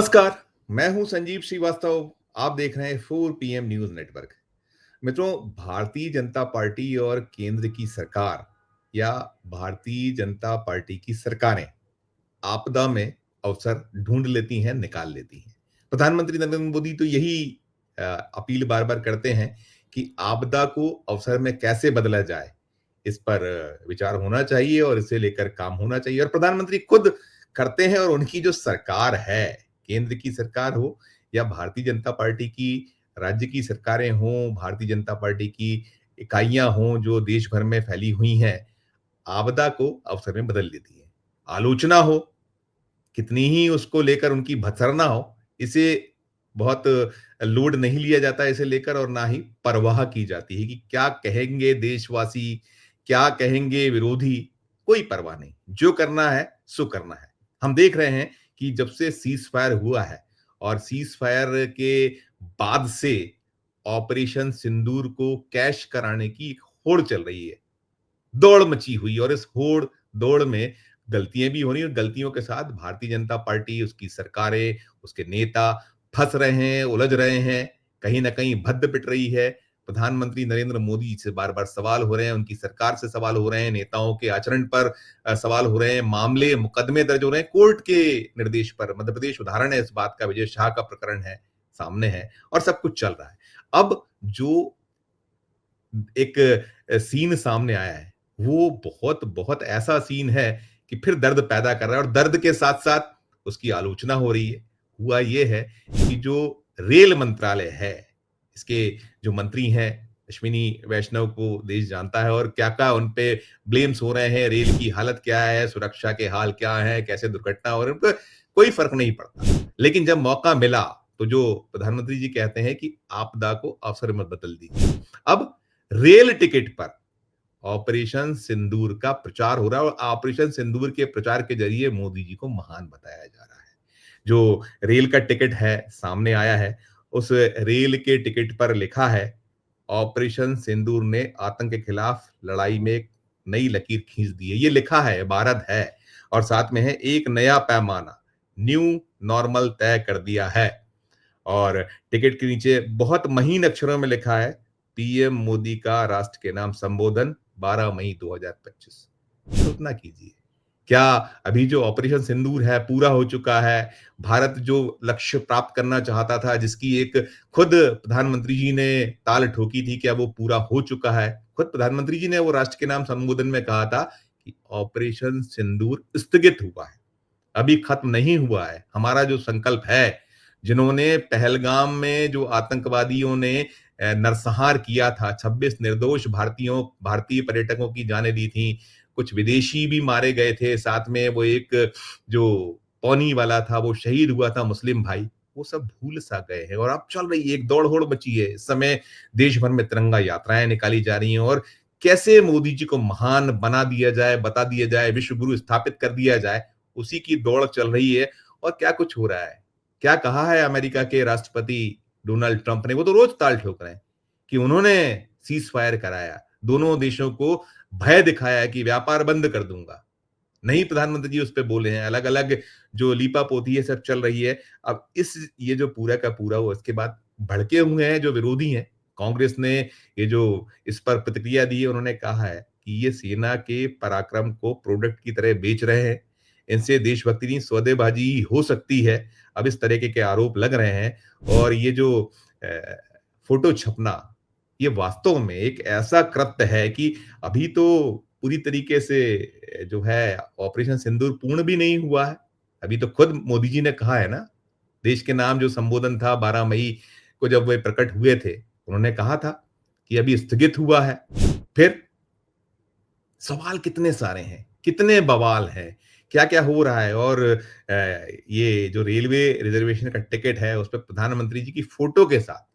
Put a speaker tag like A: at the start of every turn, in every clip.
A: नमस्कार, मैं हूं संजीव श्रीवास्तव। आप देख रहे हैं 4 PM न्यूज नेटवर्क। मित्रों, भारतीय जनता पार्टी और केंद्र की सरकार या भारतीय जनता पार्टी की सरकारें आपदा में अवसर ढूंढ लेती हैं, निकाल लेती हैं। प्रधानमंत्री नरेंद्र मोदी तो यही अपील बार बार करते हैं कि आपदा को अवसर में कैसे बदला जाए, इस पर विचार होना चाहिए और इसे लेकर काम होना चाहिए। और प्रधानमंत्री खुद करते हैं। और उनकी जो सरकार है, केंद्र की सरकार हो या भारतीय जनता पार्टी की राज्य की सरकारें हों, भारतीय जनता पार्टी की इकाइयां हों जो देश भर में फैली हुई हैं, आपदा को अवसर में बदल देती है। आलोचना हो, कितनी ही उसको लेकर उनकी भत्सरना हो, इसे बहुत लोड नहीं लिया जाता इसे लेकर, और ना ही परवाह की जाती है कि क्या कहेंगे देशवासी, क्या कहेंगे विरोधी। कोई परवाह नहीं, जो करना है सो करना है। हम देख रहे हैं कि जब से सीज फायर हुआ है और सीज फायर के बाद से ऑपरेशन सिंदूर को कैश कराने की एक होड़ चल रही है, दौड़ मची हुई। और इस होड़ दौड़ में गलतियां भी हो रही हैं, और गलतियों के साथ भारतीय जनता पार्टी, उसकी सरकारें, उसके नेता फंस रहे हैं, उलझ रहे हैं, कहीं ना कहीं भद्द पिट रही है। प्रधानमंत्री नरेंद्र मोदी जी से बार बार सवाल हो रहे हैं, उनकी सरकार से सवाल हो रहे हैं, नेताओं के आचरण पर सवाल हो रहे हैं, मामले मुकदमे दर्ज हो रहे हैं कोर्ट के निर्देश पर। मध्य प्रदेश उदाहरण है इस बात का, विजय शाह का प्रकरण है, सामने है, और सब कुछ चल रहा है। अब जो एक सीन सामने आया है, वो बहुत बहुत ऐसा सीन है कि फिर दर्द पैदा कर रहा है, और दर्द के साथ साथ उसकी आलोचना हो रही है। हुआ ये है कि जो रेल मंत्रालय है, इसके जो मंत्री हैं, अश्विनी वैष्णव को देश जानता है, और क्या क्या उन पे ब्लेम्स हो रहे हैं, रेल की हालत क्या है, सुरक्षा के हाल क्या है, कैसे दुर्घटना हो रही है, उनको कोई फर्क नहीं पड़ता। लेकिन जब मौका मिला तो जो प्रधानमंत्री जी कहते हैं कि आपदा को अवसर में बदल दीजिए। अब रेल टिकट पर ऑपरेशन सिंदूर का प्रचार हो रहा है, और ऑपरेशन सिंदूर के प्रचार के जरिए मोदी जी को महान बताया जा रहा है। जो रेल का टिकट है सामने आया है, उस रेल के टिकट पर लिखा है, ऑपरेशन सिंदूर ने आतंक के खिलाफ लड़ाई में एक नई लकीर खींच दी है। ये लिखा है, इबारत है, और साथ में है एक नया पैमाना, न्यू नॉर्मल तय कर दिया है। और टिकट के नीचे बहुत महीन अक्षरों में लिखा है, पीएम मोदी का राष्ट्र के नाम संबोधन 12 मई 2025। कल्पना कीजिए, क्या अभी जो ऑपरेशन सिंदूर है पूरा हो चुका है? भारत जो लक्ष्य प्राप्त करना चाहता था, जिसकी एक खुद प्रधानमंत्री जी ने ताल ठोकी थी, क्या वो पूरा हो चुका है? खुद प्रधानमंत्री जी ने वो राष्ट्र के नाम संबोधन में कहा था कि ऑपरेशन सिंदूर स्थगित हुआ है, अभी खत्म नहीं हुआ है। हमारा जो संकल्प है, जिन्होंने पहलगाम में जो आतंकवादियों ने नरसंहार किया था, 26 निर्दोष भारतीय पर्यटकों की जानें दी थी, कुछ विदेशी भी मारे गए थे, साथ में वो एक जो पौनी वाला था वो शहीद हुआ था, मुस्लिम भाई, वो सब भूल सा गए हैं। और अब चल रही है, एक दौड़ होड़ मची है इस समय, देश भर में तिरंगा यात्राएं निकाली जा रही हैं, और कैसे मोदी जी को महान बना दिया जाए, बता दिया जाए, विश्व गुरु स्थापित कर दिया जाए, उसी की दौड़ चल रही है। और क्या कुछ हो रहा है, क्या कहा है अमेरिका के राष्ट्रपति डोनाल्ड ट्रंप ने? वो तो रोज ताल ठोक रहे हैं कि उन्होंने सीज फायर कराया, दोनों देशों को भय दिखाया कि व्यापार बंद कर दूंगा। नहीं, प्रधानमंत्री जी उस पे बोले हैं, अलग अलग जो लीपा पोती है सब चल रही है। अब ये जो पूरा का पूरा हुआ, इसके बाद भड़के हुए हैं जो विरोधी हैं। कांग्रेस ने ये जो इस पर प्रतिक्रिया दी है, उन्होंने कहा है कि ये सेना के पराक्रम को प्रोडक्ट की तरह बेच रहे हैं, इनसे देशभक्ति नहीं सौदेबाजी हो सकती है। अब इस तरीके के आरोप लग रहे हैं। और ये जो अ, फोटो छपना, ये वास्तव में एक ऐसा कृत्य है कि अभी तो पूरी तरीके से जो है ऑपरेशन सिंदूर पूर्ण भी नहीं हुआ है। अभी तो खुद मोदी जी ने कहा है ना, देश के नाम जो संबोधन था 12 मई को जब वे प्रकट हुए थे, उन्होंने कहा था कि अभी स्थगित हुआ है। फिर सवाल कितने सारे हैं, कितने बवाल हैं, क्या-क्या हो रहा है। और ये जो रेलवे रिजर्वेशन का टिकट है, उस पे प्रधानमंत्री जी की फोटो के साथ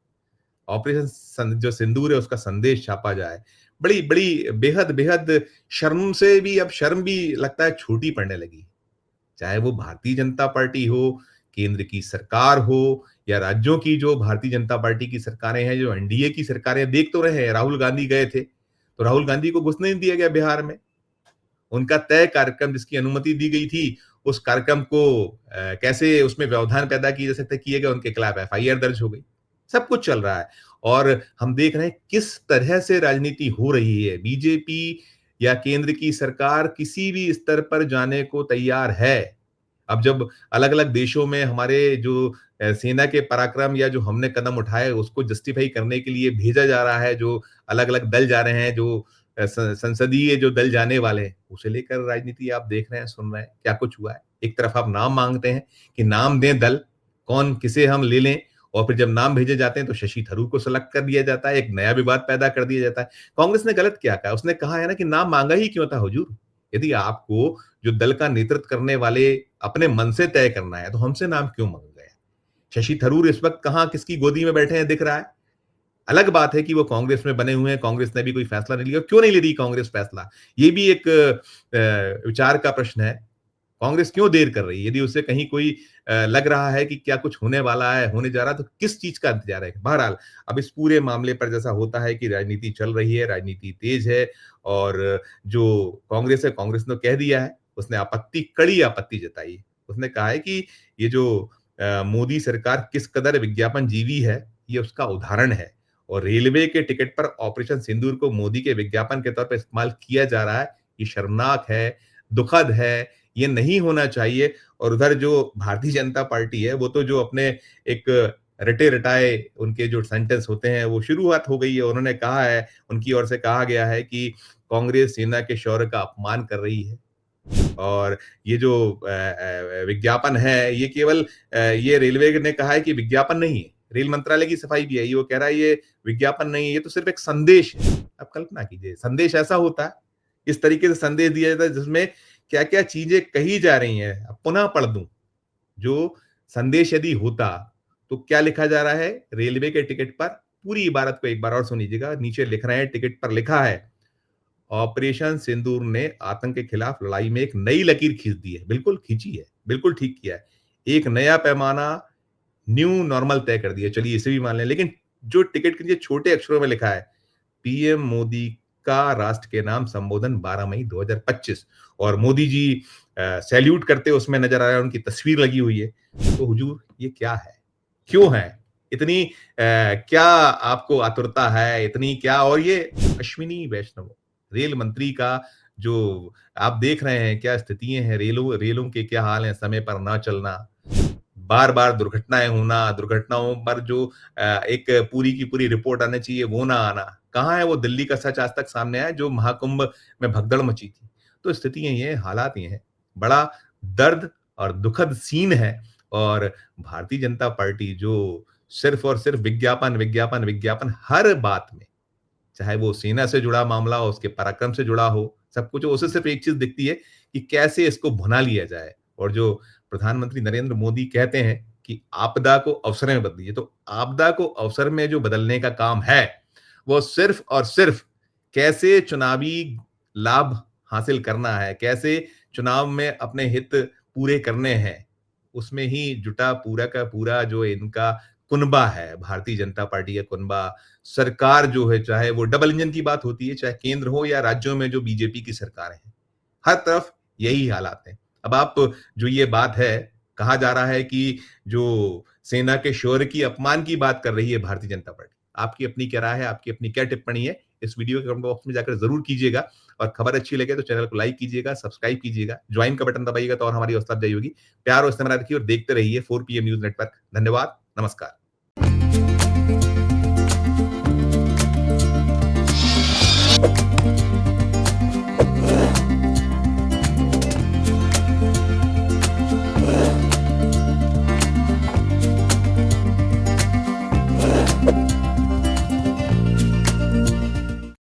A: जो सिंदूर है उसका संदेश छापा जाए। बड़ी बड़ी बेहद बेहद शर्म से भी, अब शर्म भी लगता है छोटी पड़ने लगी। चाहे वो भारतीय जनता पार्टी हो, केंद्र की सरकार हो, या राज्यों की जो भारतीय जनता पार्टी की सरकारें हैं, जो एनडीए की सरकारें। देख तो रहे हैं, राहुल गांधी गए थे, तो राहुल गांधी को घुसने नहीं दिया गया बिहार में। उनका तय कार्यक्रम जिसकी अनुमति दी गई थी, उस कार्यक्रम को कैसे उसमें व्यवधान पैदा किए जा सकते किए गए, उनके खिलाफ एफआईआर दर्ज हो गई। सब कुछ चल रहा है और हम देख रहे हैं किस तरह से राजनीति हो रही है। बीजेपी या केंद्र की सरकार किसी भी स्तर पर जाने को तैयार है। अब जब अलग-अलग देशों में हमारे जो सेना के पराक्रम या जो हमने कदम उठाए उसको जस्टिफाई करने के लिए भेजा जा रहा है, जो अलग-अलग दल जा रहे हैं, जो संसदीय जो दल जाने वाले हैं, उसे लेकर राजनीति आप देख रहे हैं, सुन रहे हैं, क्या कुछ हुआ है। एक तरफ आप नाम माँगते हैं कि नाम दें दल, कौन किसे हम ले लें और फिर जब नाम भेजे जाते हैं तो शशि थरूर को सेलेक्ट कर दिया जाता है, एक नया विवाद पैदा कर दिया जाता है। कांग्रेस ने गलत क्या कहा? उसने कहा है ना कि नाम माँगा ही क्यों था हुजूर? यदि आपको जो दल का नेतृत्व करने वाले अपने मन से तय करना है, तो हमसे नाम क्यों माँगा गया? शशि थरूर इस वक़्त कहाँ किसकी गोदी में बैठे हैं दिख रहा है। अलग बात है कि वो कांग्रेस में बने हुए हैं, कांग्रेस ने भी कोई फैसला नहीं लिया। क्यों नहीं ले रही कांग्रेस फैसला? ये भी एक विचार का प्रश्न है। कांग्रेस क्यों देर कर रही है? यदि उसे कहीं कोई लग रहा है कि क्या कुछ होने वाला है, होने जा रहा है, तो किस चीज़ का इंतज़ार है? बहरहाल, अब इस पूरे मामले पर जैसा होता है कि राजनीति चल रही है, राजनीति तेज़ है और जो कांग्रेस है, कांग्रेस ने कह दिया है, उसने कड़ी आपत्ति जताई है। उसने कहा है कि ये जो मोदी सरकार किस कदर विज्ञापनजीवी है, ये उसका उदाहरण है और रेलवे के टिकट पर ऑपरेशन सिंदूर को मोदी के विज्ञापन के तौर पे इस्तेमाल किया जा रहा है, ये शर्मनाक है, दुखद है, ये नहीं होना चाहिए और उधर जो भारतीय जनता पार्टी है, वो तो जो अपने एक रटे-रटाए उनके जो सेंटेंस होते हैं, वो शुरुआत हो गई है। उन्होंने कहा है, उनकी ओर से कहा गया है कि कांग्रेस सेना के शौर्य का अपमान कर रही है और ये जो विज्ञापन है, ये केवल ये रेलवे ने कहा है कि विज्ञापन नहीं है। रेल मंत्रालय की सफाई भी है, ये वो कह रहा है, ये विज्ञापन नहीं है, ये तो सिर्फ एक संदेश है। आप कल्पना कीजिए, संदेश ऐसा होता है, इस तरीके से संदेश दिया जाता है जिसमें क्या-क्या चीज़ें कही जा रही हैं। अब पुनः पढ़ दूँ, जो संदेश यदि होता, तो क्या लिखा जा रहा है? रेलवे के टिकट पर पूरी इबारत को एक बार और सुन लीजिएगा, नीचे लिख रहे हैं, टिकट पर लिखा है, ऑपरेशन सिंदूर ने आतंक के खिलाफ लड़ाई में एक नई लकीर खींच दी है। बिल्कुल खींची है, बिल्कुल ठीक किया है। एक नया पैमाना, न्यू नॉर्मल तय कर दिया। चलिए इसे भी मान लें, लेकिन जो टिकट के नीचे छोटे अक्षरों में लिखा है, पीएम मोदी का राष्ट्र के नाम संबोधन 12 मई 2025 और मोदी जी सैल्यूट करते उसमें नजर आ रहा है, उनकी तस्वीर लगी हुई है। तो हुजूर ये क्या है? क्यों है? इतनी क्या आपको आतुरता है? इतनी क्या और ये अश्विनी वैष्णव, रेल मंत्री का जो आप देख रहे हैं क्या स्थितियाँ हैं, रेलों रेलों के क्या हाल हैं, समय पर ना चलना, बार-बार दुर्घटनाएँ होना, दुर्घटनाओं पर जो एक पूरी की पूरी रिपोर्ट आनी चाहिए, वो ना आना। कहाँ है वो दिल्ली का सच आज तक सामने आया जो महाकुंभ में भगदड़ मची थी। तो स्थितियाँ ये हैं, हालात ये हैं। बड़ा दर्द और दुखद सीन है और भारतीय जनता पार्टी जो सिर्फ़ और सिर्फ़ विज्ञापन, विज्ञापन, विज्ञापन हर बात में, चाहे वो सेना से जुड़ा मामला हो, उसके पराक्रम से जुड़ा हो, सब कुछ उसे सिर्फ़ एक चीज़ दिखती है कि कैसे इसको भुना लिया जाए और जो प्रधानमंत्री नरेंद्र मोदी कहते हैं कि आपदा को अवसर में बदलिए, तो आपदा को अवसर में जो बदलने का काम है, वो सिर्फ़ और सिर्फ़ कैसे चुनावी लाभ हासिल करना है, कैसे चुनाव में अपने हित पूरे करने हैं, उसमें ही जुटा पूरा का पूरा जो इनका कुनबा है, भारतीय जनता पार्टी का कुनबा, सरकार जो है, चाहे वो डबल इंजन की बात होती है, चाहे केंद्र हो या राज्यों में जो बीजेपी की सरकारें हैं, हर तरफ यही हालात हैं। अब आप जो ये बात है, कहा जा रहा है कि जो सेना के शौर्य की अपमान की बात कर रही है भारतीय जनता पार्टी। आपकी अपनी क्या राय है? आपकी अपनी क्या टिप्पणी है? इस वीडियो के कमेंट बॉक्स में जाकर ज़रूर कीजिएगा और खबर अच्छी लगे तो चैनल को लाइक कीजिएगा, सब्सक्राइब कीजिएगा, ज्वाइन का बटन दबाइएगा तो और हमारी हौसला अफ़ज़ाई होगी। प्यार और इस्तेमाल रखिए और देखते रहिए 4 पीएम न्यूज़ नेटवर्क। धन्यवाद, नमस्कार।